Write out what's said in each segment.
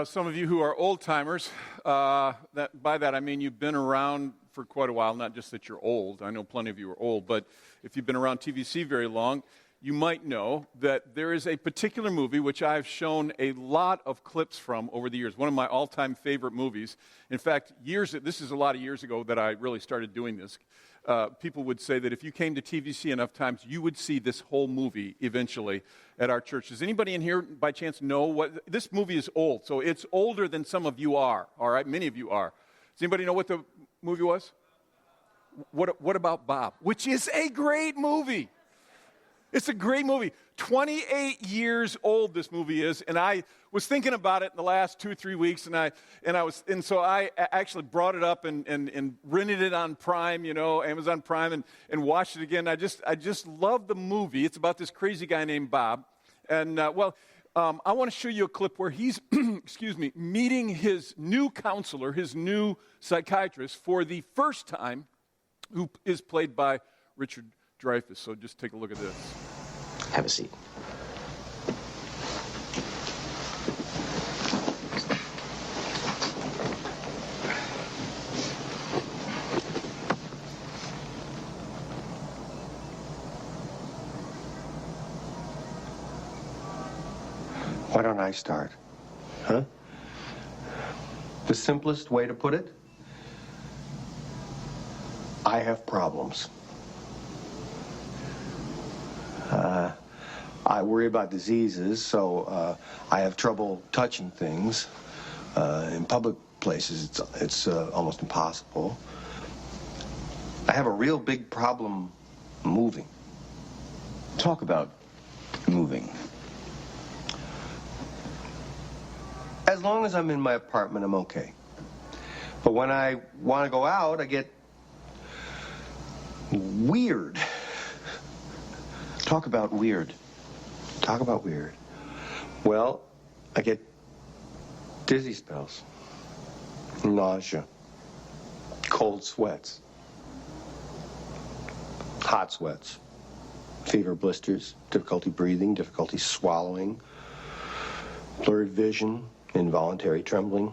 Some of you who are old-timers, by that I mean you've been around for quite a while, not just that you're old. I know plenty of you are old, but if you've been around TVC very long, you might know that there is a particular movie which I've shown a lot of clips from over the years, one of my all-time favorite movies. In fact, this is a lot of years ago that I really started doing this. People would say that if you came to TVC enough times, you would see this whole movie eventually at our church. Does anybody in here by chance know what? This movie is old, so it's older than some of you are, all right? Many of you are. Does anybody know what the movie was? What about Bob? Which is a great movie. It's a great movie. 28 years old this movie is, and I was thinking about it in the last 2 or 3 weeks, and so I actually brought it up and rented it on Prime, Amazon Prime, and watched it again. I just love the movie. It's about this crazy guy named Bob, and I want to show you a clip where he's, meeting his new counselor, his new psychiatrist for the first time, who is played by Richard Dreyfuss. So just take a look at this. Have a seat. Why don't I start? Huh? The simplest way to put it? I have problems. I worry about diseases, so I have trouble touching things. In public places, it's almost impossible. I have a real big problem moving. Talk about moving. As long as I'm in my apartment, I'm okay. But when I want to go out, I get weird. Talk about weird. Talk about weird. Well, I get dizzy spells, nausea, cold sweats, hot sweats, fever blisters, difficulty breathing, difficulty swallowing, blurred vision, involuntary trembling,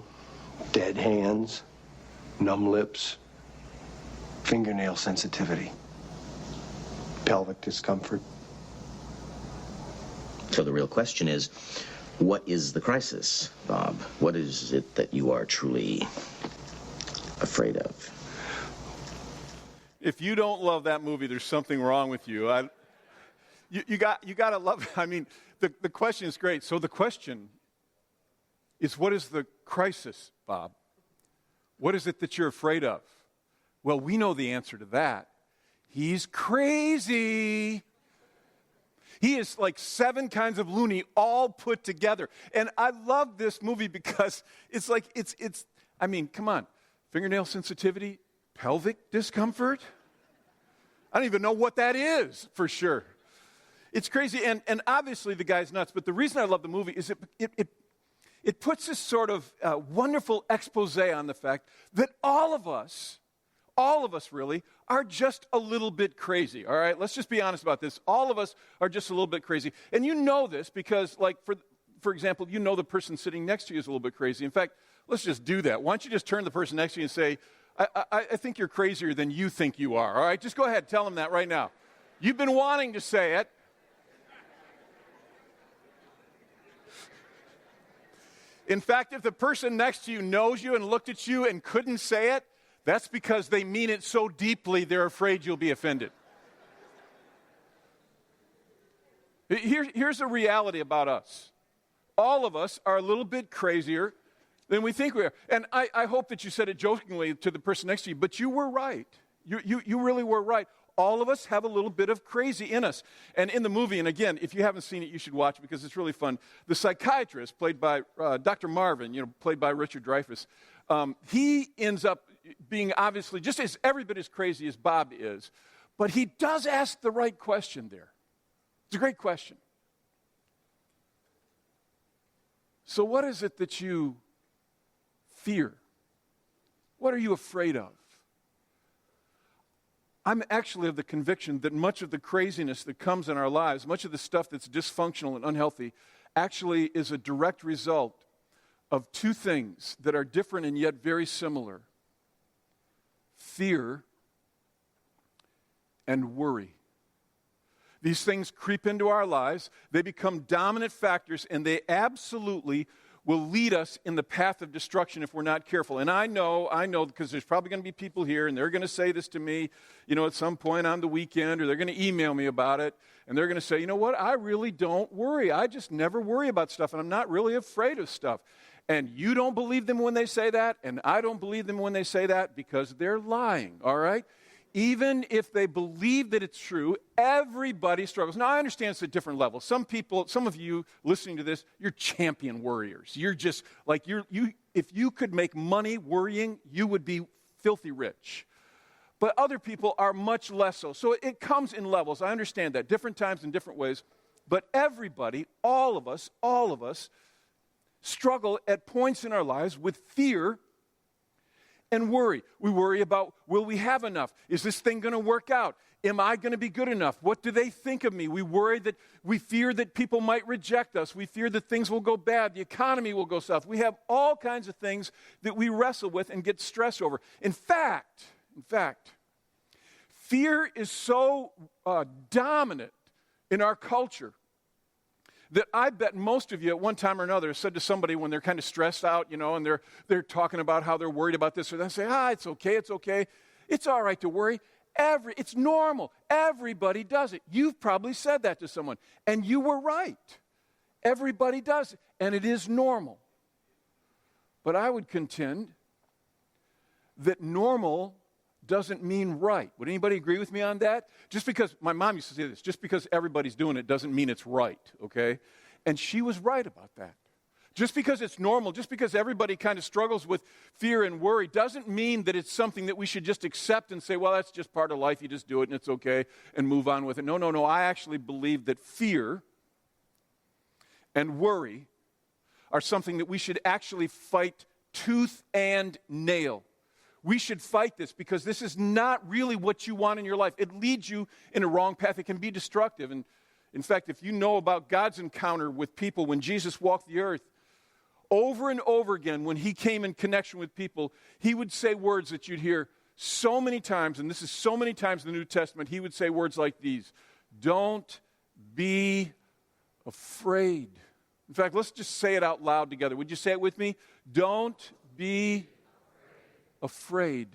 dead hands, numb lips, fingernail sensitivity, pelvic discomfort. So the real question is, what is the crisis, Bob? What is it that you are truly afraid of? If you don't love that movie, there's something wrong with you. You got to love it. I mean, the question is great. So the question is, what is the crisis, Bob? What is it that you're afraid of? Well, we know the answer to that. He's crazy. He is like 7 kinds of loony all put together. And I love this movie because it's like, I mean, come on. Fingernail sensitivity, pelvic discomfort. I don't even know what that is for sure. It's crazy. And obviously the guy's nuts. But the reason I love the movie is it puts this sort of wonderful expose on the fact that all of us really are just a little bit crazy, all right? Let's just be honest about this. All of us are just a little bit crazy. And you know this because, like, for example, you know the person sitting next to you is a little bit crazy. In fact, let's just do that. Why don't you just turn to the person next to you and say, I think you're crazier than you think you are, all right? Just go ahead, tell them that right now. You've been wanting to say it. In fact, if the person next to you knows you and looked at you and couldn't say it, that's because they mean it so deeply they're afraid you'll be offended. Here's the reality about us. All of us are a little bit crazier than we think we are. And I hope that you said it jokingly to the person next to you, but you were right. You really were right. All of us have a little bit of crazy in us. And in the movie, and again, if you haven't seen it, you should watch it because it's really fun. The psychiatrist, played by Dr. Marvin, played by Richard Dreyfuss, he ends up being obviously just as every bit as crazy as Bob is, but he does ask the right question there. It's a great question. So what is it that you fear? What are you afraid of? I'm actually of the conviction that much of the craziness that comes in our lives, much of the stuff that's dysfunctional and unhealthy, actually is a direct result of two things that are different and yet very similar: fear and worry. These things creep into our lives, they become dominant factors, and they absolutely will lead us in the path of destruction if we're not careful. And I know, because there's probably going to be people here, and they're going to say this to me, at some point on the weekend, or they're going to email me about it, and they're going to say, you know what, I really don't worry. I just never worry about stuff, and I'm not really afraid of stuff. And you don't believe them when they say that, and I don't believe them when they say that, because they're lying, all right? Even if they believe that it's true, everybody struggles. Now, I understand it's at different levels. Some people, some of you listening to this, you're champion worriers. You're just like, if you could make money worrying, you would be filthy rich. But other people are much less so. So it comes in levels. I understand that. Different times in different ways. But everybody, all of us, struggle at points in our lives with fear and worry. We worry about, will we have enough? Is this thing going to work out? Am I going to be good enough? What do they think of me? We fear that people might reject us. We fear that things will go bad. The economy will go south. We have all kinds of things that we wrestle with and get stressed over. In fact, fear is so dominant in our culture that I bet most of you at one time or another said to somebody when they're kind of stressed out, and they're talking about how they're worried about this or that, say, it's okay. It's all right to worry. It's normal. Everybody does it. You've probably said that to someone, and you were right. Everybody does it, and it is normal. But I would contend that normal doesn't mean right. Would anybody agree with me on that? Just because, my mom used to say this, just because everybody's doing it doesn't mean it's right, okay? And she was right about that. Just because it's normal, just because everybody kind of struggles with fear and worry, doesn't mean that it's something that we should just accept and say, well, that's just part of life, you just do it and it's okay, and move on with it. No, I actually believe that fear and worry are something that we should actually fight tooth and nail. We should fight this because this is not really what you want in your life. It leads you in a wrong path. It can be destructive. And in fact, if you know about God's encounter with people when Jesus walked the earth, over and over again, when he came in connection with people, he would say words that you'd hear so many times, and this is so many times in the New Testament, he would say words like these: don't be afraid. In fact, let's just say it out loud together. Would you say it with me? Don't be afraid.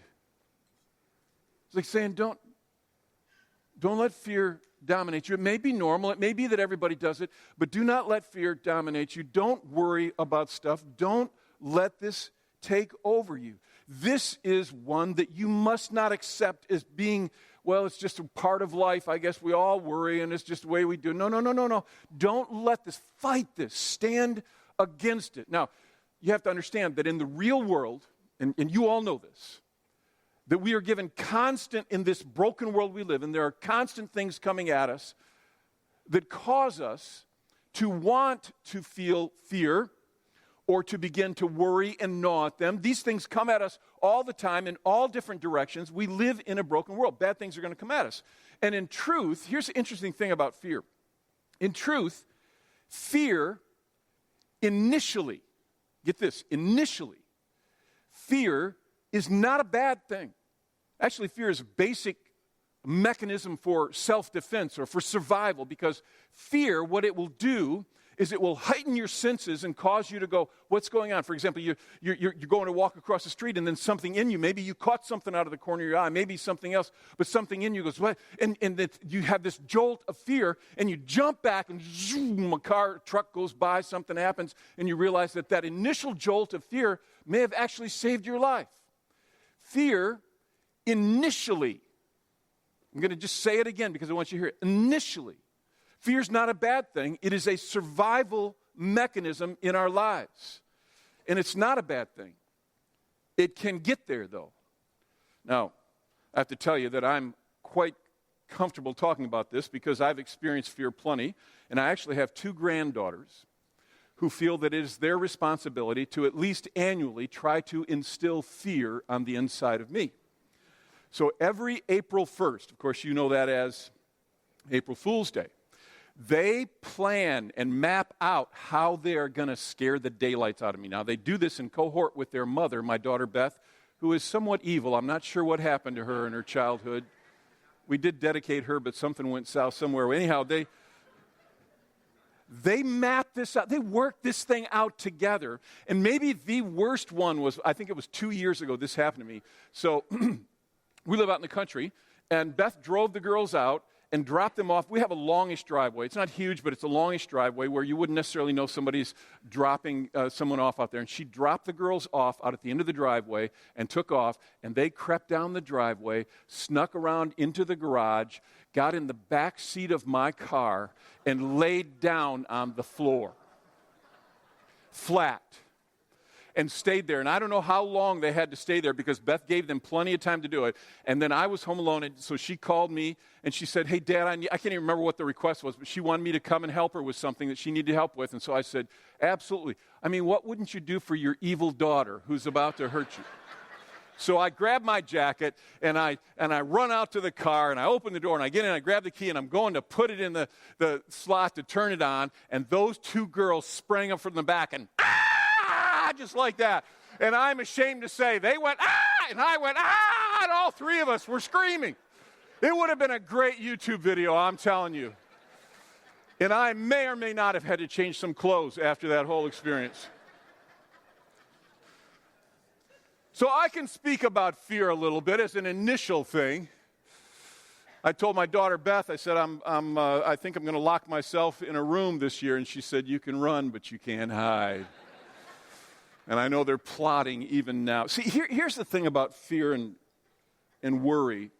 It's like saying, don't let fear dominate you. It may be normal. It may be that everybody does it, but do not let fear dominate you. Don't worry about stuff. Don't let this take over you. This is one that you must not accept as being, well, it's just a part of life. I guess we all worry and it's just the way we do. No. Don't let this. Fight this. Stand against it. Now, you have to understand that in the real world, and you all know this, that we are given constant, in this broken world we live in, there are constant things coming at us that cause us to want to feel fear or to begin to worry and gnaw at them. These things come at us all the time in all different directions. We live in a broken world. Bad things are going to come at us. And in truth, here's the interesting thing about fear. In truth, fear initially, get this, fear is not a bad thing. Actually, fear is a basic mechanism for self-defense or for survival, because fear, what it will do is it will heighten your senses and cause you to go, what's going on? For example, you're going to walk across the street and then something in you, maybe you caught something out of the corner of your eye, maybe something else, but something in you goes, what? And you have this jolt of fear and you jump back and zoom, a truck goes by, something happens, and you realize that initial jolt of fear may have actually saved your life. Fear initially, I'm going to just say it again because I want you to hear it. Initially, fear's not a bad thing. It is a survival mechanism in our lives. And it's not a bad thing. It can get there, though. Now, I have to tell you that I'm quite comfortable talking about this because I've experienced fear plenty, and I actually have 2 granddaughters who feel that it is their responsibility to at least annually try to instill fear on the inside of me. So every April 1st, of course you know that as April Fool's Day, They plan and map out how they are going to scare the daylights out of me. Now, they do this in cohort with their mother, my daughter Beth, who is somewhat evil. I'm not sure what happened to her in her childhood. We did dedicate her, but something went south somewhere. Anyhow, they map this out. They work this thing out together. And maybe the worst one was, I think it was 2 years ago this happened to me. So we live out in the country, and Beth drove the girls out and dropped them off. We have a longish driveway. It's not huge, but it's a longish driveway where you wouldn't necessarily know somebody's dropping someone off out there. And she dropped the girls off out at the end of the driveway and took off, and they crept down the driveway, snuck around into the garage, got in the back seat of my car, and laid down on the floor, flat, and stayed there. And I don't know how long they had to stay there because Beth gave them plenty of time to do it. And then I was home alone, and so she called me, and she said, hey, Dad, I can't even remember what the request was, but she wanted me to come and help her with something that she needed help with. And so I said, absolutely. I mean, what wouldn't you do for your evil daughter who's about to hurt you? So I grab my jacket, and I run out to the car, and I open the door, and I get in, I grab the key, and I'm going to put it in the slot to turn it on, and those two girls sprang up from the back, and just like that. And I'm ashamed to say, they went, and I went, and all three of us were screaming. It would have been a great YouTube video, I'm telling you. And I may or may not have had to change some clothes after that whole experience. So I can speak about fear a little bit as an initial thing. I told my daughter Beth, I said, I think I'm going to lock myself in a room this year. And she said, you can run, but you can't hide. And I know they're plotting even now. See, here's the thing about fear and worry,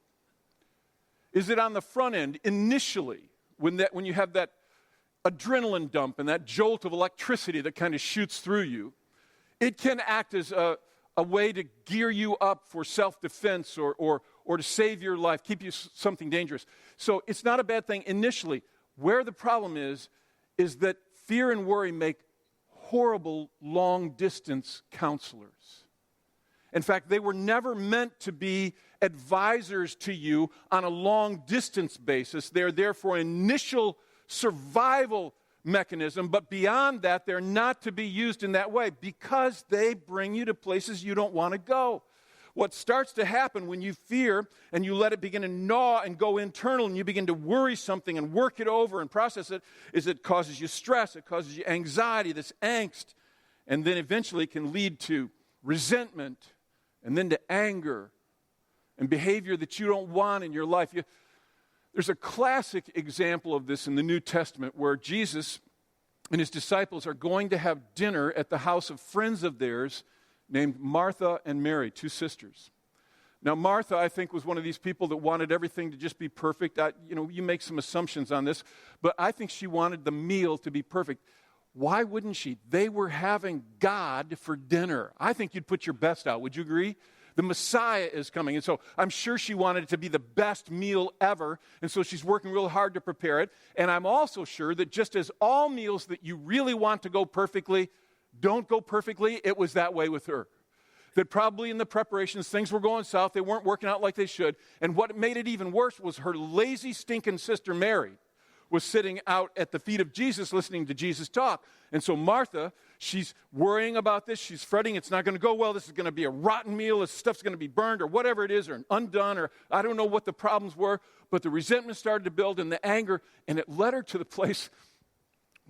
is that on the front end, initially, when you have that adrenaline dump and that jolt of electricity that kind of shoots through you, it can act as a way to gear you up for self-defense or to save your life, keep you something dangerous. So it's not a bad thing initially. Where the problem is that fear and worry make horrible long-distance counselors. In fact, they were never meant to be advisors to you on a long-distance basis. They're there for initial survival mechanism, but beyond that, they're not to be used in that way because they bring you to places you don't want to go. What starts to happen when you fear and you let it begin to gnaw and go internal and you begin to worry something and work it over and process it is it causes you stress, it causes you anxiety, this angst, and then eventually can lead to resentment and then to anger and behavior that you don't want in your life. There's a classic example of this in the New Testament where Jesus and his disciples are going to have dinner at the house of friends of theirs named Martha and Mary, two sisters. Now, Martha, I think, was one of these people that wanted everything to just be perfect. You make some assumptions on this, but I think she wanted the meal to be perfect. Why wouldn't she? They were having God for dinner. I think you'd put your best out. Would you agree? The Messiah is coming, and so I'm sure she wanted it to be the best meal ever, and so she's working real hard to prepare it. And I'm also sure that just as all meals that you really want to go perfectly don't go perfectly, it was that way with her. That probably in the preparations, things were going south, they weren't working out like they should, and what made it even worse was her lazy, stinking sister Mary was sitting out at the feet of Jesus listening to Jesus talk. And so Martha, she's worrying about this, she's fretting, it's not going to go well, this is going to be a rotten meal, this stuff's going to be burned, or whatever it is, or undone, or I don't know what the problems were, but the resentment started to build and the anger, and it led her to the place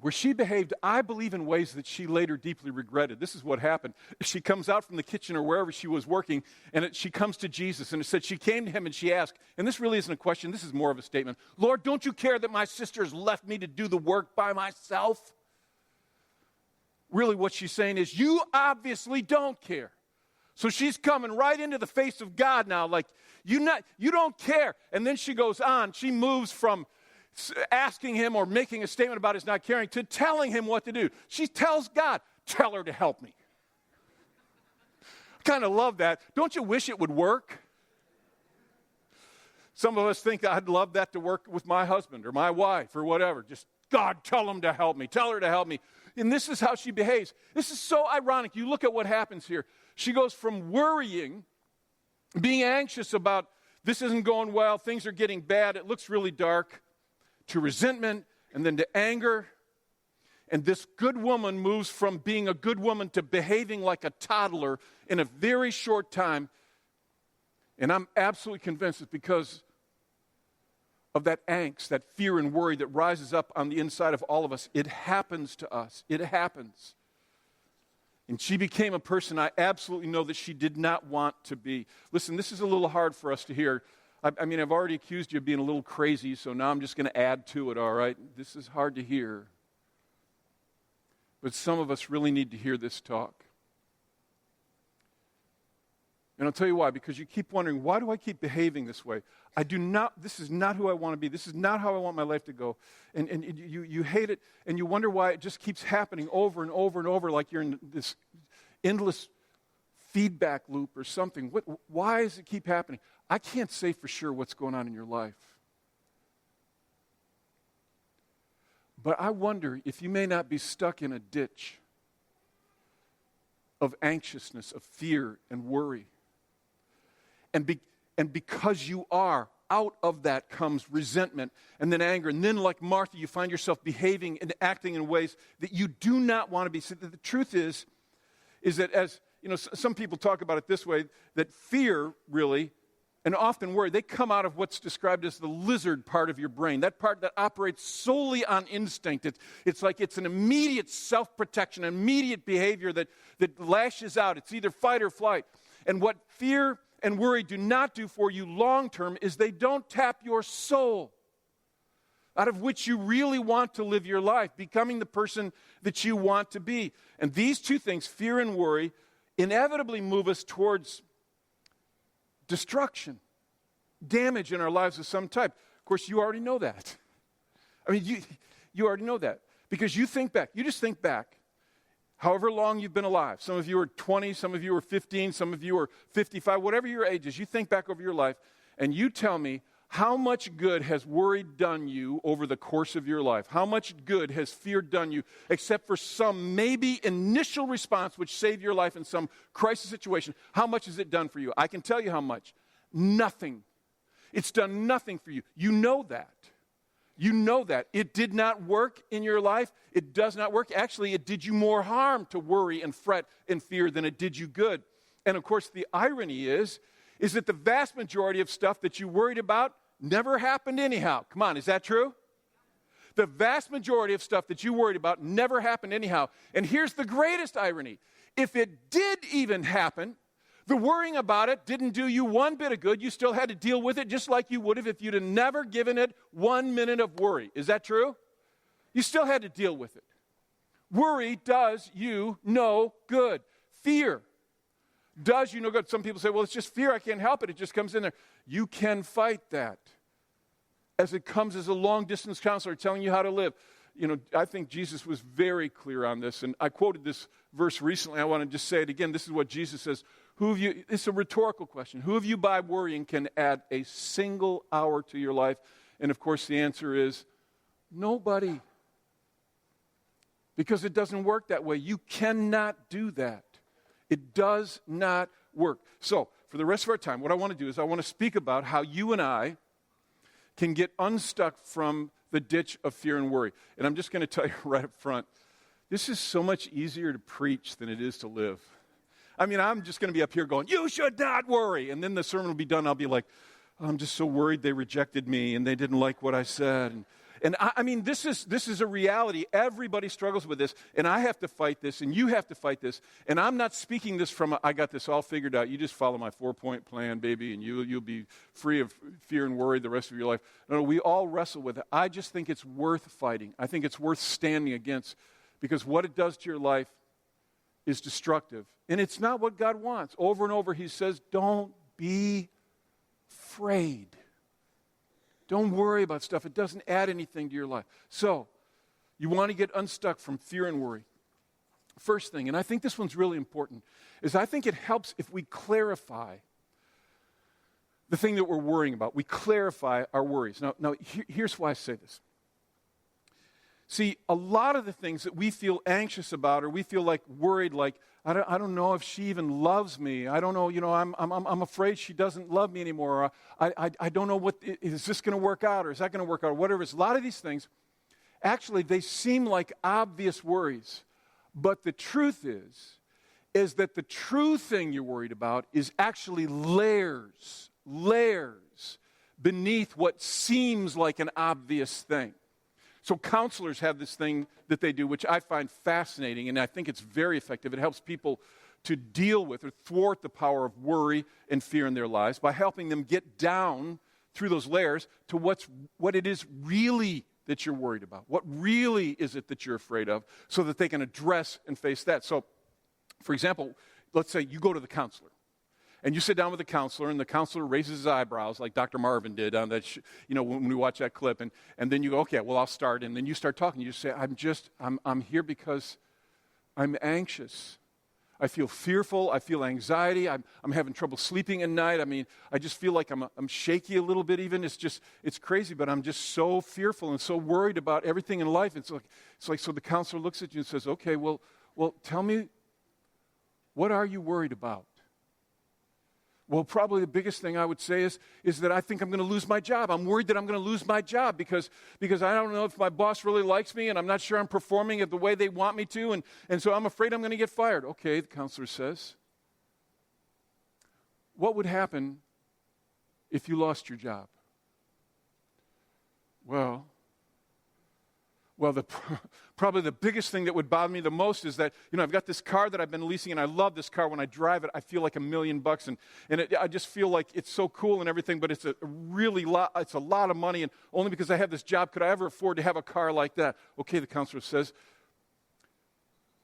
where she behaved, I believe, in ways that she later deeply regretted. This is what happened. She comes out from the kitchen or wherever she was working, and she comes to Jesus, and it said she came to him and she asked, and this really isn't a question, this is more of a statement, Lord, don't you care that my sisters left me to do the work by myself? Really what she's saying is, you obviously don't care. So she's coming right into the face of God now, like, you don't care. And then she goes on, she moves from asking him or making a statement about his not caring to telling him what to do. She tells God, tell her to help me. I kind of love that. Don't you wish it would work? Some of us think I'd love that to work with my husband or my wife or whatever. Just, God, tell him to help me. Tell her to help me. And this is how she behaves. This is so ironic. You look at what happens here. She goes from worrying, being anxious about this isn't going well, things are getting bad, it looks really dark, to resentment and then to anger. And this good woman moves from being a good woman to behaving like a toddler in a very short time. And I'm absolutely convinced it's because of that angst, that fear and worry that rises up on the inside of all of us. It happens to us. It happens. And she became a person I absolutely know that she did not want to be. Listen, this is a little hard for us to hear. I mean, I've already accused you of being a little crazy, so now I'm just going to add to it, all right? This is hard to hear. But some of us really need to hear this talk. And I'll tell you why, because you keep wondering, why do I keep behaving this way? This is not who I want to be. This is not how I want my life to go. And you hate it, and you wonder why it just keeps happening over and over and over, like you're in this endless feedback loop or something. Why does it keep happening? I can't say for sure what's going on in your life. But I wonder if you may not be stuck in a ditch of anxiousness, of fear and worry. And because you are, out of that comes resentment and then anger. And then like Martha, you find yourself behaving and acting in ways that you do not want to be. So the truth is that as, you know, some people talk about it this way, that fear really, and often worry, they come out of what's described as the lizard part of your brain, that part that operates solely on instinct. It's like it's an immediate self-protection, an immediate behavior that lashes out. It's either fight or flight. And what fear and worry do not do for you long-term is they don't tap your soul, out of which you really want to live your life, becoming the person that you want to be. And these two things, fear and worry, inevitably move us towards destruction, damage in our lives of some type. Of course, you already know that. I mean, you already know that. Because you just think back, however long you've been alive. Some of you are 20, some of you are 15, some of you are 55, whatever your age is, you think back over your life, and you tell me how much good has worry done you over the course of your life? How much good has fear done you, except for some maybe initial response which saved your life in some crisis situation? How much has it done for you? I can tell you how much. Nothing. It's done nothing for you. You know that. You know that. It did not work in your life. It does not work. Actually, it did you more harm to worry and fret and fear than it did you good. And of course, the irony is that the vast majority of stuff that you worried about never happened anyhow. Come on, is that true? The vast majority of stuff that you worried about never happened anyhow. And here's the greatest irony. If it did even happen, the worrying about it didn't do you one bit of good. You still had to deal with it just like you would have if you'd have never given it 1 minute of worry. Is that true? You still had to deal with it. Worry does you no good. Fear does you no good. Some people say, well, it's just fear. I can't help it. It just comes in there. You can fight that as it comes as a long-distance counselor telling you how to live. You know, I think Jesus was very clear on this, and I quoted this verse recently. I want to just say it again. This is what Jesus says. It's a rhetorical question. Who of you by worrying can add a single hour to your life? And of course the answer is nobody. Because it doesn't work that way. You cannot do that. It does not work. So, for the rest of our time, what I want to do is I want to speak about how you and I can get unstuck from the ditch of fear and worry. And I'm just going to tell you right up front, this is so much easier to preach than it is to live. I mean, I'm just going to be up here going, you should not worry. And then the sermon will be done. I'll be like, oh, I'm just so worried they rejected me and they didn't like what I said. And I mean, this is a reality. Everybody struggles with this. And I have to fight this and you have to fight this. And I'm not speaking this from, I got this all figured out. You just follow my 4-point plan, baby, and you'll be free of fear and worry the rest of your life. No, we all wrestle with it. I just think it's worth fighting. I think it's worth standing against because what it does to your life is destructive. And it's not what God wants. Over and over he says, don't be afraid. Don't worry about stuff. It doesn't add anything to your life. So, you want to get unstuck from fear and worry. First thing, and I think this one's really important, is I think it helps if we clarify the thing that we're worrying about. We clarify our worries. Now here's why I say this. See, a lot of the things that we feel anxious about or we feel like worried, like, I don't know if she even loves me. I don't know, I'm afraid she doesn't love me anymore. I don't know is this going to work out or is that going to work out or whatever. It's a lot of these things actually they seem like obvious worries. But the truth is that the true thing you're worried about is actually layers beneath what seems like an obvious thing. So counselors have this thing that they do, which I find fascinating, and I think it's very effective. It helps people to deal with or thwart the power of worry and fear in their lives by helping them get down through those layers to what it is really that you're worried about. What really is it that you're afraid of, so that they can address and face that. So, for example, let's say you go to the counselor. And you sit down with the counselor, and the counselor raises his eyebrows like Dr. Marvin did on that, when we watch that clip. And then you go, okay, well, I'll start. And then you start talking. You say, I'm here because I'm anxious. I feel fearful. I feel anxiety. I'm having trouble sleeping at night. I mean, I just feel like I'm shaky a little bit even. It's crazy, but I'm just so fearful and so worried about everything in life. It's like so the counselor looks at you and says, okay, well, tell me, what are you worried about? Well, probably the biggest thing I would say is that I think I'm going to lose my job. I'm worried that I'm going to lose my job because I don't know if my boss really likes me, and I'm not sure I'm performing it the way they want me to, and so I'm afraid I'm going to get fired. Okay, the counselor says, what would happen if you lost your job? Well, probably the biggest thing that would bother me the most is that, I've got this car that I've been leasing, and I love this car. When I drive it, I feel like $1 million, I just feel like it's so cool and everything, but it's a lot of money, and only because I have this job could I ever afford to have a car like that. Okay, the counselor says,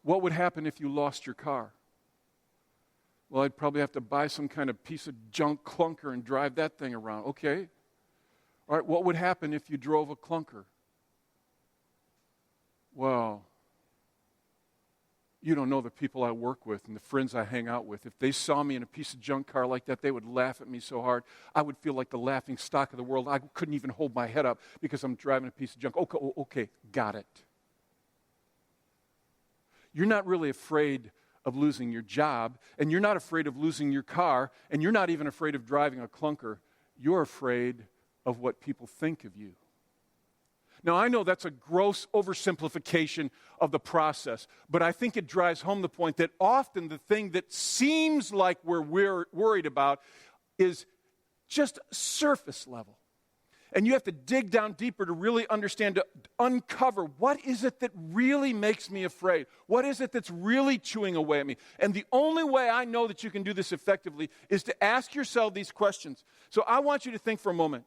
what would happen if you lost your car? Well, I'd probably have to buy some kind of piece of junk clunker and drive that thing around. Okay. All right, what would happen if you drove a clunker? Well, you don't know the people I work with and the friends I hang out with. If they saw me in a piece of junk car like that, they would laugh at me so hard. I would feel like the laughing stock of the world. I couldn't even hold my head up because I'm driving a piece of junk. Okay, got it. You're not really afraid of losing your job, and you're not afraid of losing your car, and you're not even afraid of driving a clunker. You're afraid of what people think of you. Now, I know that's a gross oversimplification of the process, but I think it drives home the point that often the thing that seems like we're worried about is just surface level. And you have to dig down deeper to really understand, to uncover what is it that really makes me afraid? What is it that's really chewing away at me? And the only way I know that you can do this effectively is to ask yourself these questions. So I want you to think for a moment.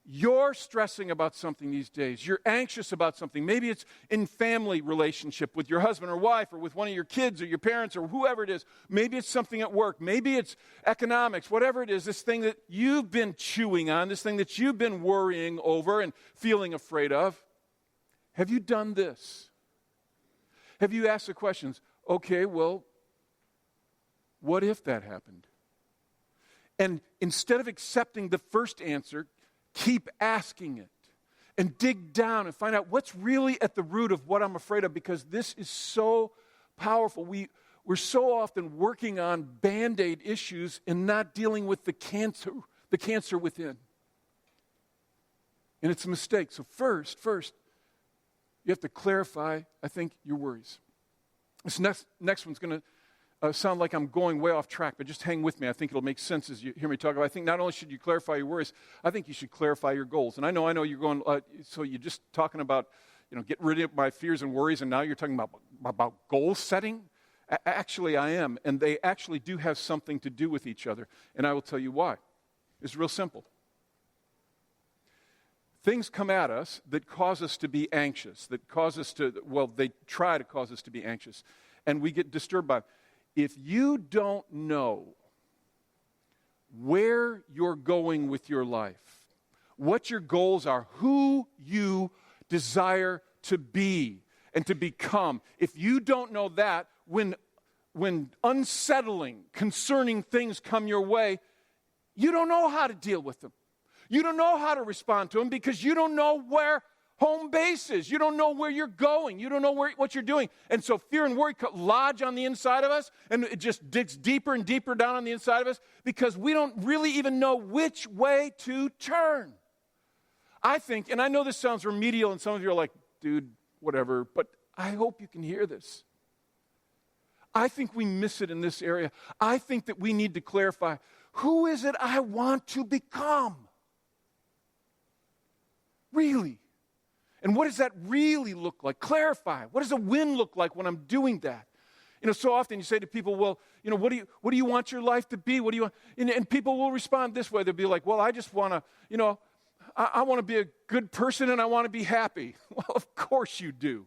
You're stressing about something these days. You're anxious about something. Maybe it's in family relationship with your husband or wife or with one of your kids or your parents or whoever it is. Maybe it's something at work. Maybe it's economics, whatever it is, this thing that you've been chewing on, this thing that you've been worrying over and feeling afraid of. Have you done this? Have you asked the questions, okay, well, what if that happened? And instead of accepting the first answer, keep asking it and dig down and find out what's really at the root of what I'm afraid of, because this is so powerful. We're so often working on Band-Aid issues and not dealing with the cancer within. And it's a mistake. So first, you have to clarify, I think, your worries. This next one's going to sound like I'm going way off track, but just hang with me. I think it'll make sense as you hear me talk about it. I think not only should you clarify your worries, I think you should clarify your goals. And I know you're going, so you're just talking about, get rid of my fears and worries, and now you're talking about goal setting? Actually, I am, and they actually do have something to do with each other, and I will tell you why. It's real simple. Things come at us that cause us to be anxious, that cause us to, they try to cause us to be anxious, and we get disturbed by them. If you don't know where you're going with your life, what your goals are, who you desire to be and to become, if you don't know that, when unsettling, concerning things come your way, you don't know how to deal with them. You don't know how to respond to them because you don't know where home base is. You don't know where you're going. You don't know what you're doing. And so fear and worry lodge on the inside of us, and it just digs deeper and deeper down on the inside of us because we don't really even know which way to turn. I think, and I know this sounds remedial, and some of you are like, dude, whatever, but I hope you can hear this. I think we miss it in this area. I think that we need to clarify, who is it I want to become? Really? And what does that really look like? Clarify. What does a win look like when I'm doing that? So often you say to people, well, what do you want your life to be? What do you want? And people will respond this way. They'll be like, well, I just want to, I want to be a good person and I want to be happy. Well, of course you do.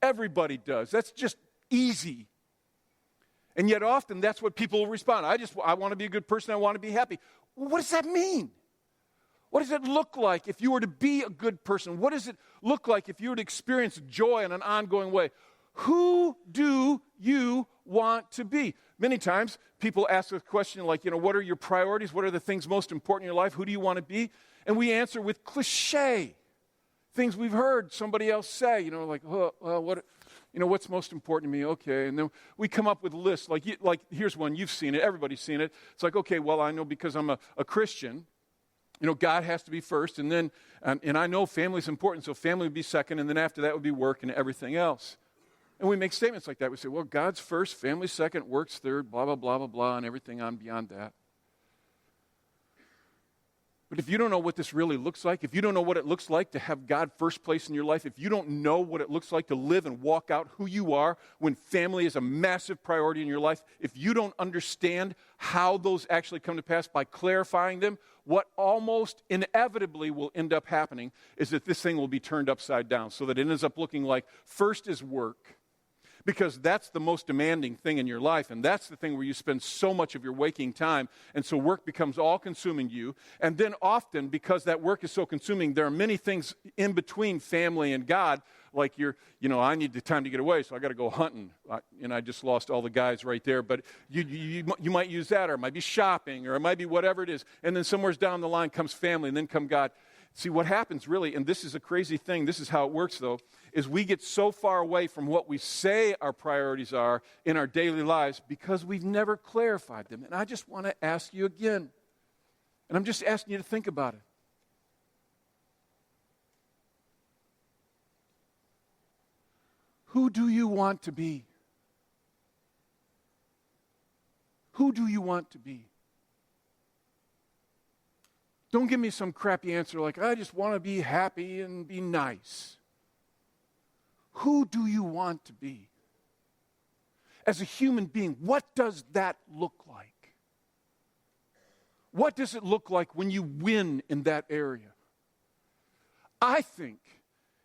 Everybody does. That's just easy. And yet often that's what people will respond. I want to be a good person. I want to be happy. Well, what does that mean? What does it look like if you were to be a good person? What does it look like if you were to experience joy in an ongoing way? Who do you want to be? Many times people ask a question like, what are your priorities? What are the things most important in your life? Who do you want to be? And we answer with cliche things we've heard somebody else say, like, what's most important to me? Okay. And then we come up with lists like here's one, you've seen it, everybody's seen it. It's like, okay, well, I know because I'm a Christian, God has to be first, and then, and I know family's important, so family would be second, and then after that would be work and everything else. And we make statements like that. We say, well, God's first, family second, work's third, blah, blah, blah, blah, blah, and everything on beyond that. But if you don't know what this really looks like, if you don't know what it looks like to have God first place in your life, if you don't know what it looks like to live and walk out who you are when family is a massive priority in your life, if you don't understand how those actually come to pass by clarifying them, what almost inevitably will end up happening is that this thing will be turned upside down so that it ends up looking like first is work. Because that's the most demanding thing in your life, and that's the thing where you spend so much of your waking time, and so work becomes all-consuming you. And then often, because that work is so consuming, there are many things in between family and God, like I need the time to get away, so I got to go hunting. I just lost all the guys right there, but you might use that, or it might be shopping, or it might be whatever it is. And then somewhere down the line comes family, and then come God. See, what happens really, and this is a crazy thing, this is how it works though, is we get so far away from what we say our priorities are in our daily lives because we've never clarified them. And I just want to ask you again, and I'm just asking you to think about it. Who do you want to be? Who do you want to be? Don't give me some crappy answer like, I just want to be happy and be nice. Who do you want to be? As a human being, what does that look like? What does it look like when you win in that area? I think,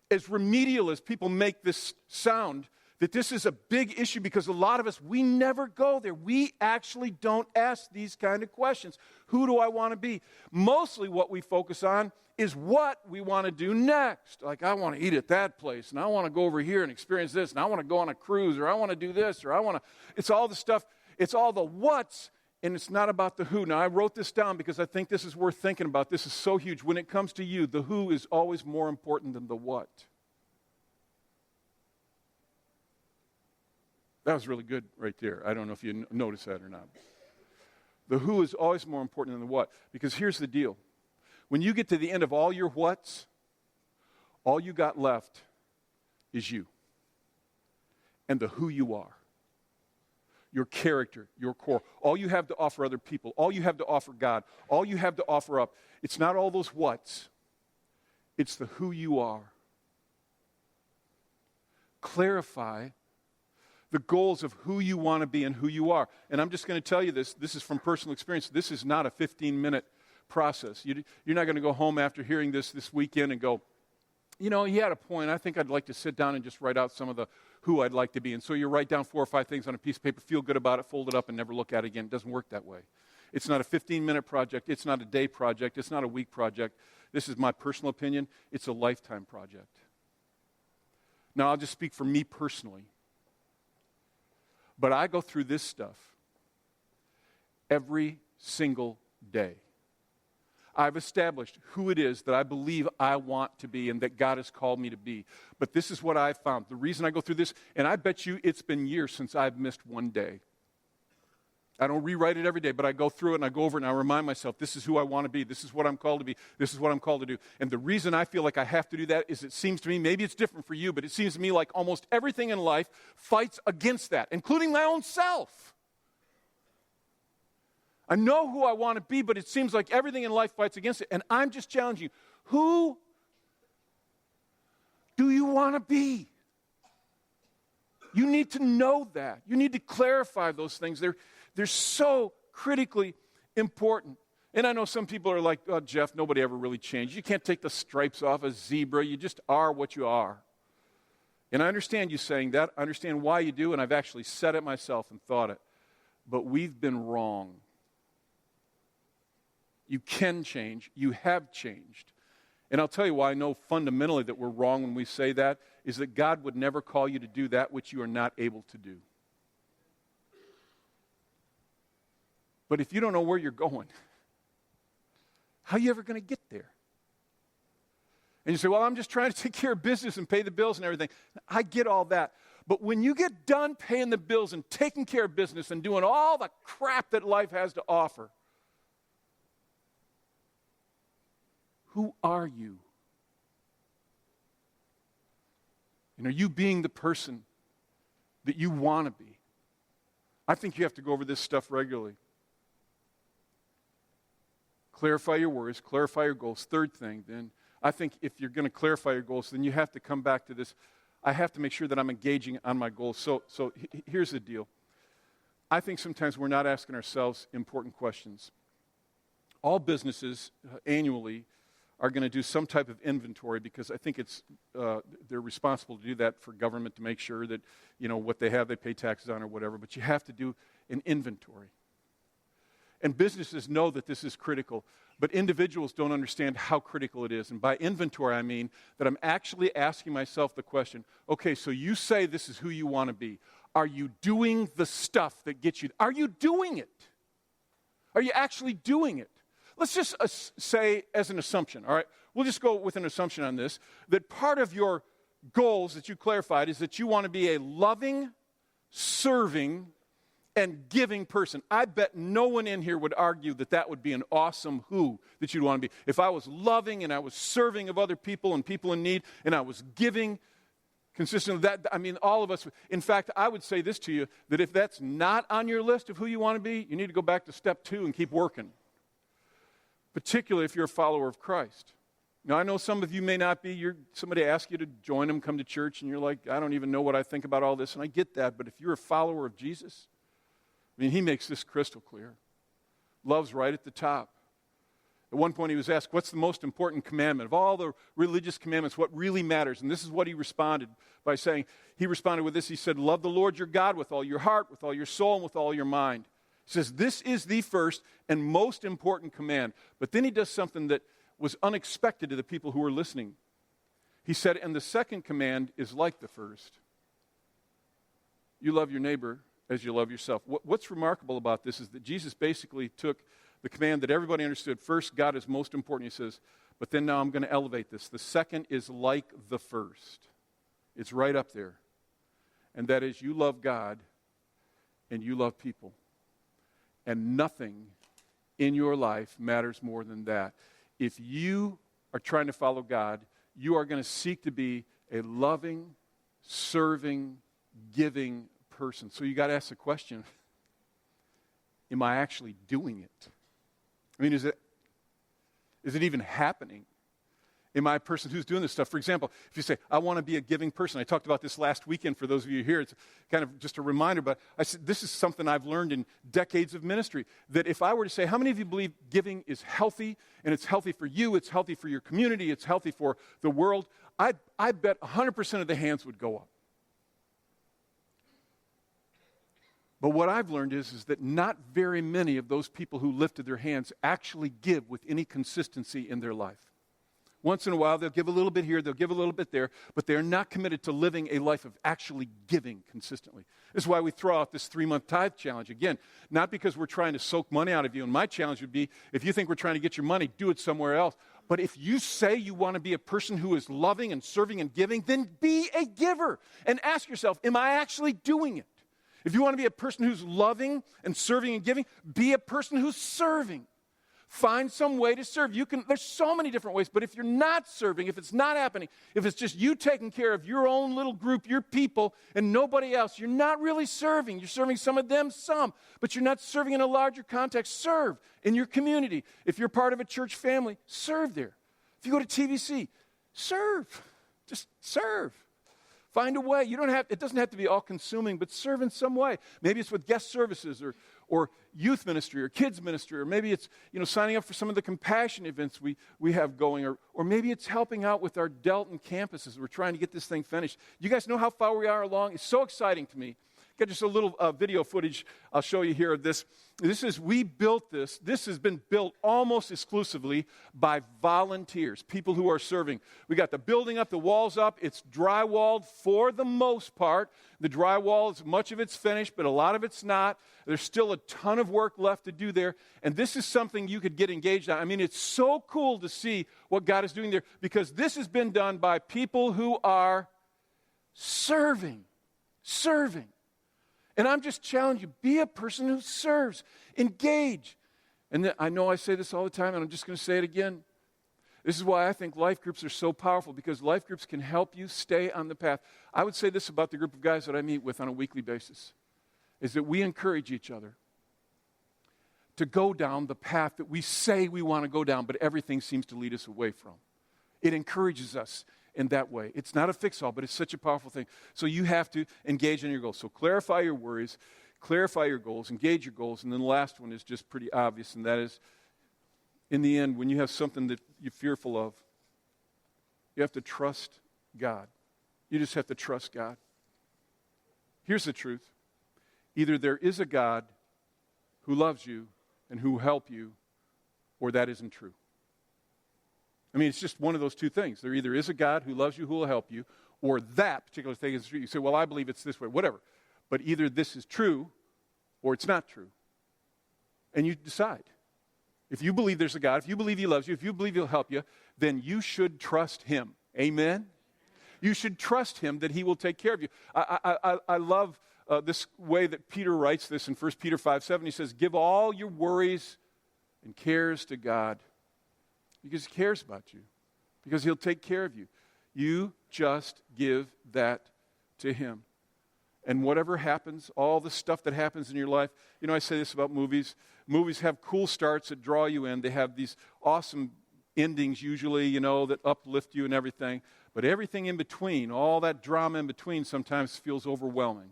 as remedial as people make this sound, that this is a big issue because a lot of us, we never go there. We actually don't ask these kind of questions. Who do I want to be? Mostly what we focus on is what we want to do next. Like, I want to eat at that place, and I want to go over here and experience this, and I want to go on a cruise, or I want to do this, or I want to, it's all the stuff, it's all the what's, and it's not about the who. Now, I wrote this down because I think this is worth thinking about. This is so huge. When it comes to you, the who is always more important than the what. That was really good right there. I don't know if you noticed that or not. The who is always more important than the what. Because here's the deal. When you get to the end of all your whats, all you got left is you. And the who you are. Your character, your core. All you have to offer other people. All you have to offer God. All you have to offer up. It's not all those whats. It's the who you are. Clarify the goals of who you want to be and who you are. And I'm just going to tell you this is from personal experience. This is not a 15-minute process. You're not going to go home after hearing this weekend and go, he had a point. I think I'd like to sit down and just write out some of the who I'd like to be. And so you write down 4 or 5 things on a piece of paper, feel good about it, fold it up, and never look at it again. It doesn't work that way. It's not a 15-minute project. It's not a day project. It's not a week project. This is my personal opinion. It's a lifetime project. Now, I'll just speak for me personally. But I go through this stuff every single day. I've established who it is that I believe I want to be and that God has called me to be. But this is what I've found. The reason I go through this, and I bet you it's been years since I've missed one day. I don't rewrite it every day, but I go through it and I go over it and I remind myself, this is who I want to be. This is what I'm called to be. This is what I'm called to do. And the reason I feel like I have to do that is it seems to me, maybe it's different for you, but it seems to me like almost everything in life fights against that, including my own self. I know who I want to be, but it seems like everything in life fights against it. And I'm just challenging you. Who do you want to be? You need to know that. You need to clarify those things. They're so critically important. And I know some people are like, oh, Jeff, nobody ever really changed. You can't take the stripes off a zebra. You just are what you are. And I understand you saying that. I understand why you do, and I've actually said it myself and thought it. But we've been wrong. You can change. You have changed. And I'll tell you why I know fundamentally that we're wrong when we say that, is that God would never call you to do that which you are not able to do. But if you don't know where you're going, how are you ever going to get there? And you say, well, I'm just trying to take care of business and pay the bills and everything. I get all that. But when you get done paying the bills and taking care of business and doing all the crap that life has to offer, who are you? And are you being the person that you want to be? I think you have to go over this stuff regularly. Clarify your worries, clarify your goals. Third thing, then, I think if you're going to clarify your goals, then you have to come back to this. I have to make sure that I'm engaging on my goals. So here's the deal. I think sometimes we're not asking ourselves important questions. All businesses annually are going to do some type of inventory because I think they're responsible to do that for government to make sure that, what they have, they pay taxes on or whatever. But you have to do an inventory. And businesses know that this is critical, but individuals don't understand how critical it is. And by inventory, I mean that I'm actually asking myself the question, okay, so you say this is who you want to be. Are you doing the stuff that gets you? Are you doing it? Are you actually doing it? Let's just say as an assumption, all right? We'll just go with an assumption on this, that part of your goals that you clarified is that you want to be a loving, serving, and giving person. I bet no one in here would argue that that would be an awesome who that you'd want to be. If I was loving and I was serving of other people and people in need and I was giving consistent with that, I mean, all of us. In fact, I would say this to you, that if that's not on your list of who you want to be, you need to go back to step 2 and keep working, particularly if you're a follower of Christ. Now, I know some of you may not be. Somebody asks you to join them, come to church, and you're like, I don't even know what I think about all this, and I get that, but if you're a follower of Jesus, I mean, he makes this crystal clear. Love's right at the top. At one point he was asked, what's the most important commandment? Of all the religious commandments, what really matters? And this is what he responded by saying, he responded with this. He said, love the Lord your God with all your heart, with all your soul, and with all your mind. He says, this is the first and most important command. But then he does something that was unexpected to the people who were listening. He said, and the second command is like the first. You love your neighbor as you love yourself. What's remarkable about this is that Jesus basically took the command that everybody understood. First, God is most important, he says, but then now I'm going to elevate this. The second is like the first. It's right up there. And that is, you love God and you love people. And nothing in your life matters more than that. If you are trying to follow God, you are going to seek to be a loving, serving, giving person. So you got to ask the question, am I actually doing it? I mean, is it even happening? Am I a person who's doing this stuff? For example, if you say, I want to be a giving person. I talked about this last weekend for those of you here. It's kind of just a reminder, but I said, this is something I've learned in decades of ministry, that if I were to say, how many of you believe giving is healthy, and it's healthy for you, it's healthy for your community, it's healthy for the world, I bet 100% of the hands would go up. But what I've learned is that not very many of those people who lifted their hands actually give with any consistency in their life. Once in a while, they'll give a little bit here, they'll give a little bit there, but they're not committed to living a life of actually giving consistently. This is why we throw out this 3-month tithe challenge. Again, not because we're trying to soak money out of you, and my challenge would be, if you think we're trying to get your money, do it somewhere else. But if you say you want to be a person who is loving and serving and giving, then be a giver. And ask yourself, am I actually doing it? If you want to be a person who's loving and serving and giving, be a person who's serving. Find some way to serve. There's so many different ways, but if you're not serving, if it's not happening, if it's just you taking care of your own little group, your people, and nobody else, you're not really serving. You're serving some of them, but you're not serving in a larger context. Serve in your community. If you're part of a church family, serve there. If you go to TVC, serve. Just serve. Find a way. It doesn't have to be all-consuming, but serve in some way. Maybe it's with guest services or youth ministry or kids ministry, or maybe it's signing up for some of the compassion events we have going, or maybe it's helping out with our Delton campuses. We're trying to get this thing finished. You guys know how far we are along? It's so exciting to me. Got just a little video footage I'll show you here of this. We built this. This has been built almost exclusively by volunteers, people who are serving. We got the building up, the walls up. It's drywalled for the most part. The drywall, much of it's finished, but a lot of it's not. There's still a ton of work left to do there. And this is something you could get engaged on. I mean, it's so cool to see what God is doing there, because this has been done by people who are serving. And I'm just challenging you, be a person who serves. Engage. And I know I say this all the time, and I'm just going to say it again. This is why I think life groups are so powerful, because life groups can help you stay on the path. I would say this about the group of guys that I meet with on a weekly basis, is that we encourage each other to go down the path that we say we want to go down, but everything seems to lead us away from. It encourages us in that way. It's not a fix-all, but it's such a powerful thing. So you have to engage in your goals. So clarify your worries, clarify your goals, engage your goals, and then the last one is just pretty obvious, and that is, in the end, when you have something that you're fearful of, you have to trust God. You just have to trust God. Here's the truth. Either there is a God who loves you and who will help you, or that isn't true. I mean, it's just one of those two things. There either is a God who loves you, who will help you, or that particular thing is true. You say, well, I believe it's this way, whatever. But either this is true or it's not true. And you decide. If you believe there's a God, if you believe he loves you, if you believe he'll help you, then you should trust him. Amen? You should trust him that he will take care of you. I love this way that Peter writes this in 1 Peter 5:7. He says, give all your worries and cares to God, because he cares about you, because he'll take care of you. You just give that to him. And whatever happens, all the stuff that happens in your life, I say this about movies. Movies have cool starts that draw you in. They have these awesome endings usually, that uplift you and everything. But everything in between, all that drama in between, sometimes feels overwhelming.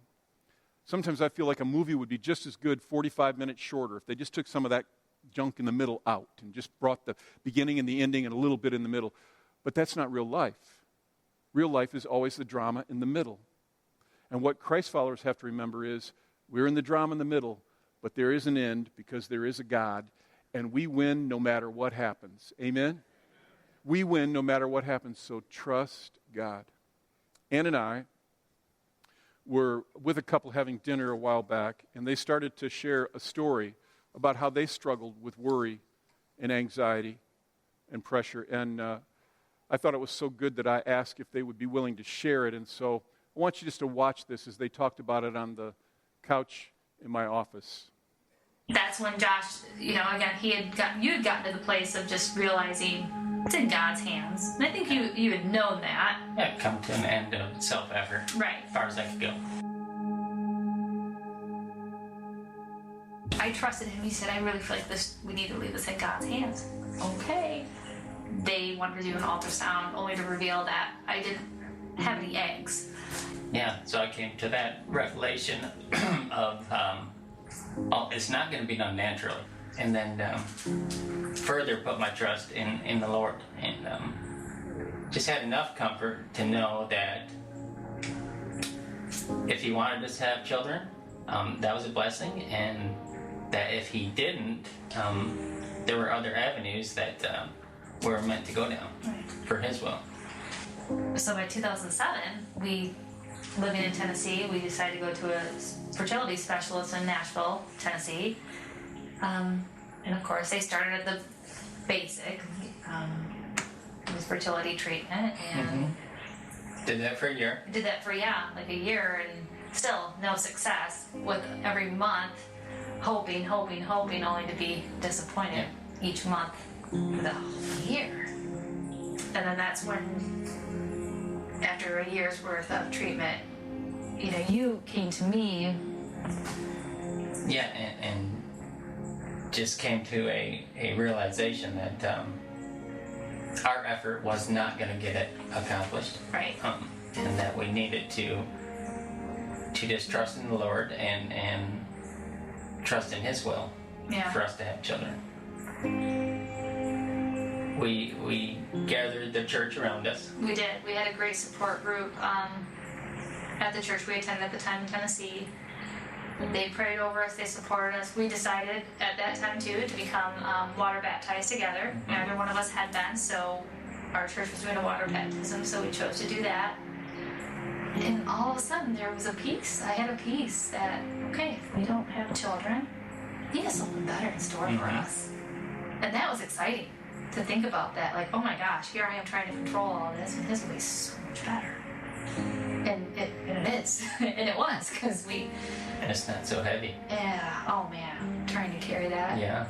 Sometimes I feel like a movie would be just as good 45 minutes shorter if they just took some of that junk in the middle out and just brought the beginning and the ending and a little bit in the middle. But that's not real life. Real life is always the drama in the middle. And what Christ followers have to remember is we're in the drama in the middle, but there is an end because there is a God, and we win no matter what happens. Amen? We win no matter what happens, so trust God. Ann and I were with a couple having dinner a while back, and they started to share a story about how they struggled with worry and anxiety and pressure. And I thought it was so good that I asked if they would be willing to share it. And so I want you just to watch this as they talked about it on the couch in my office. That's when Josh, again, you had gotten to the place of just realizing it's in God's hands. And I think you had known that. Yeah, come to an end of self-effort. Right. As far as I could go. I trusted him. He said, I really feel like we need to leave this in God's hands. Okay. They wanted to do an ultrasound only to reveal that I didn't have any eggs. Yeah, so I came to that revelation of it's not going to be done naturally. And then further put my trust in the Lord. And just had enough comfort to know that if he wanted us to have children, that was a blessing. And that if he didn't, there were other avenues that were meant to go down for his will. So by 2007, living in Tennessee, we decided to go to a fertility specialist in Nashville, Tennessee. And of course, they started at the basic, with fertility treatment, and Did that for a year. did that for, like a year, and still no success, with every month hoping, only to be disappointed each month for the whole year. And then that's when, after a year's worth of treatment, you came to me. Yeah, and just came to a realization that our effort was not going to get it accomplished. Right. And that we needed to just trust in the Lord and trust in His will for us to have children. We gathered the church around us. We did. We had a great support group at the church we attended at the time in Tennessee. They prayed over us. They supported us. We decided at that time, too, to become water baptized together. Neither one of us had been, so our church was doing a water baptism, so we chose to do that. And all of a sudden, there was a peace. I had a peace that, okay, if we don't have children, He has something better in store for us. And that was exciting to think about that. Like, oh my gosh, here I am trying to control all this, and His way is so much better. And it is. And it was, because we... And it's not so heavy. Yeah, oh man, trying to carry that. Yeah.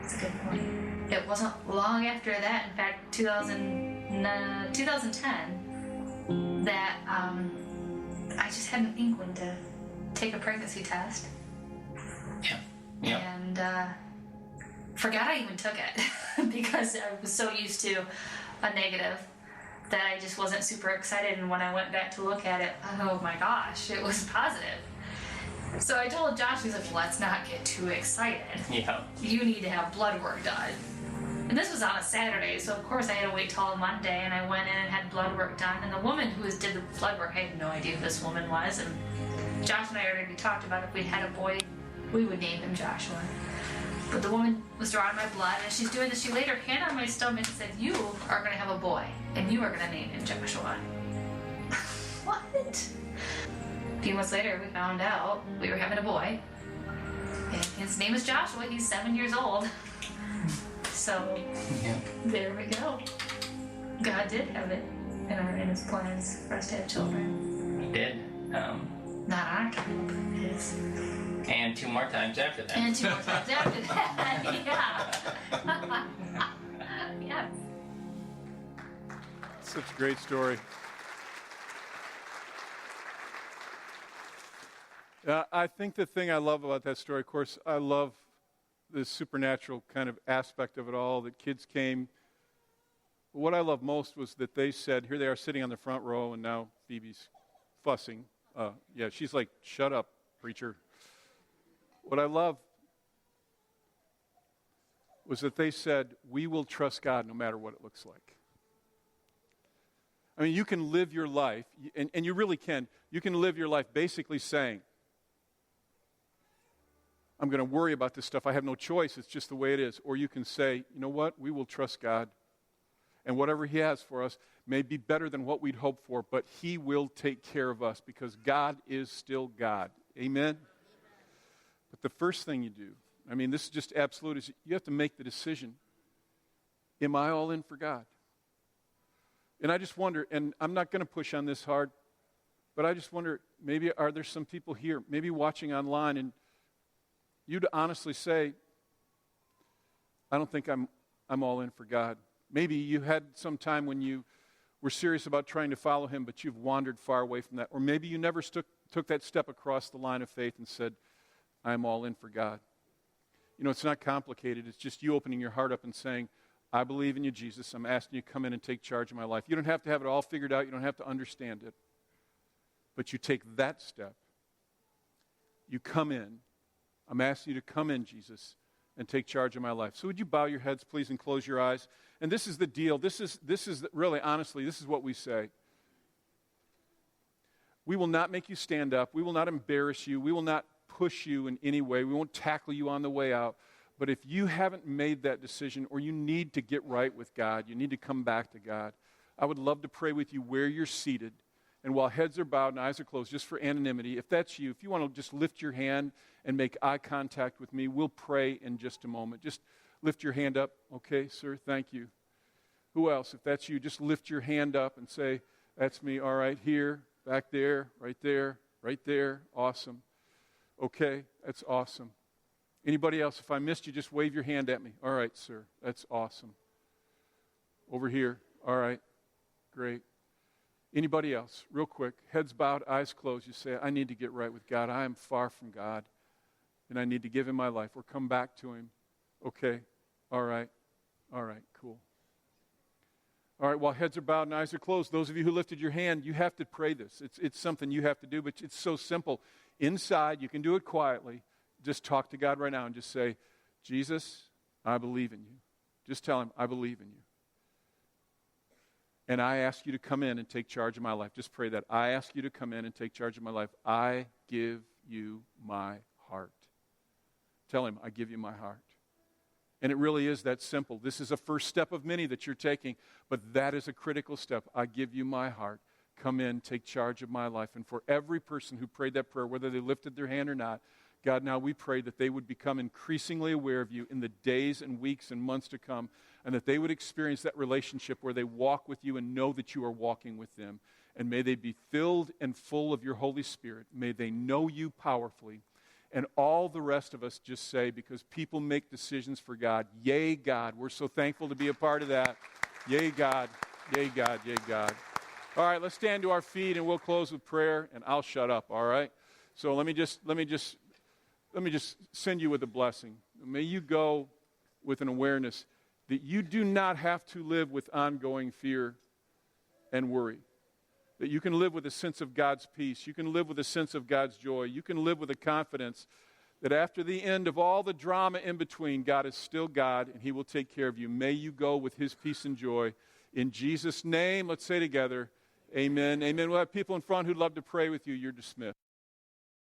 That's a good point. It wasn't long after that, in fact, 2010, that I just had an inkling to take a pregnancy test. Yeah. And forgot I even took it because I was so used to a negative that I just wasn't super excited. And when I went back to look at it, oh my gosh, it was positive. So I told Josh, he's like, let's not get too excited. Yeah. You need to have blood work done. And this was on a Saturday, so of course I had to wait till a Monday, and I went in and had blood work done. And the woman who did the blood work, I had no idea who this woman was. And Josh and I already talked about if we had a boy, we would name him Joshua. But the woman was drawing my blood, and she's doing this. She laid her hand on my stomach and said, you are going to have a boy, and you are going to name him Joshua. What? A few months later, we found out we were having a boy. And his name is Joshua. He's 7 years old. So, there we go. God did have it in His plans for us to have children. He did. Not our time, but His. And 2 more times after that. And 2 more times after that. Yeah. Yeah. Such a great story. I think the thing I love about that story, of course, I love the supernatural kind of aspect of it all, that kids came. But what I love most was that they said, here they are sitting on the front row, and now Phoebe's fussing. She's like, shut up, preacher. What I love was that they said, we will trust God no matter what it looks like. I mean, you can live your life, and you really can. You can live your life basically saying, I'm going to worry about this stuff. I have no choice. It's just the way it is. Or you can say, you know what? We will trust God. And whatever He has for us may be better than what we'd hoped for, but He will take care of us because God is still God. Amen? But the first thing you do, I mean, this is just absolute, is you have to make the decision. Am I all in for God? And I just wonder, and I'm not going to push on this hard, but I just wonder, maybe are there some people here, maybe watching online, and you'd honestly say, I don't think I'm all in for God. Maybe you had some time when you were serious about trying to follow Him, but you've wandered far away from that. Or maybe you never took that step across the line of faith and said, I'm all in for God. You know, it's not complicated. It's just you opening your heart up and saying, I believe in you, Jesus. I'm asking you to come in and take charge of my life. You don't have to have it all figured out. You don't have to understand it. But you take that step. You come in. I'm asking you to come in, Jesus, and take charge of my life. So would you bow your heads, please, and close your eyes? And this is the deal. This is really, honestly, this is what we say. We will not make you stand up. We will not embarrass you. We will not push you in any way. We won't tackle you on the way out. But if you haven't made that decision, or you need to get right with God, you need to come back to God, I would love to pray with you where you're seated. And while heads are bowed and eyes are closed, just for anonymity, if that's you, if you want to just lift your hand and make eye contact with me, we'll pray in just a moment. Just lift your hand up. Okay, sir, thank you. Who else? If that's you, just lift your hand up and say, that's me. All right, here, back there, right there. Right there. Awesome. Okay, that's awesome. Anybody else? If I missed you, just wave your hand at me. All right, sir. That's awesome. Over here. All right. Great. Anybody else? Real quick. Heads bowed, eyes closed. You say, I need to get right with God. I am far from God, and I need to give him my life or come back to him. Okay. All right. All right. Cool. All right, while heads are bowed and eyes are closed, those of you who lifted your hand, you have to pray this. It's something you have to do, but it's so simple. Inside, you can do it quietly. Just talk to God right now and just say, Jesus, I believe in you. Just tell him, I believe in you. And I ask you to come in and take charge of my life. Just pray that. I ask you to come in and take charge of my life. I give you my heart. Tell him, I give you my heart. And it really is that simple. This is a first step of many that you're taking, but that is a critical step. I give you my heart. Come in, take charge of my life. And for every person who prayed that prayer, whether they lifted their hand or not, God, now we pray that they would become increasingly aware of you in the days and weeks and months to come, and that they would experience that relationship where they walk with you and know that you are walking with them. And may they be filled and full of your Holy Spirit. May they know you powerfully. And all the rest of us just say, because people make decisions for God, yay, God. We're so thankful to be a part of that. Yay, God. Yay, God. Yay, God. All right, let's stand to our feet and we'll close with prayer, and I'll shut up, all right? So let me just send you with a blessing. May you go with an awareness that you do not have to live with ongoing fear and worry. That you can live with a sense of God's peace. You can live with a sense of God's joy. You can live with a confidence that after the end of all the drama in between, God is still God and he will take care of you. May you go with his peace and joy. In Jesus' name, let's say together, amen. Amen. We'll have people in front who'd love to pray with you. You're dismissed.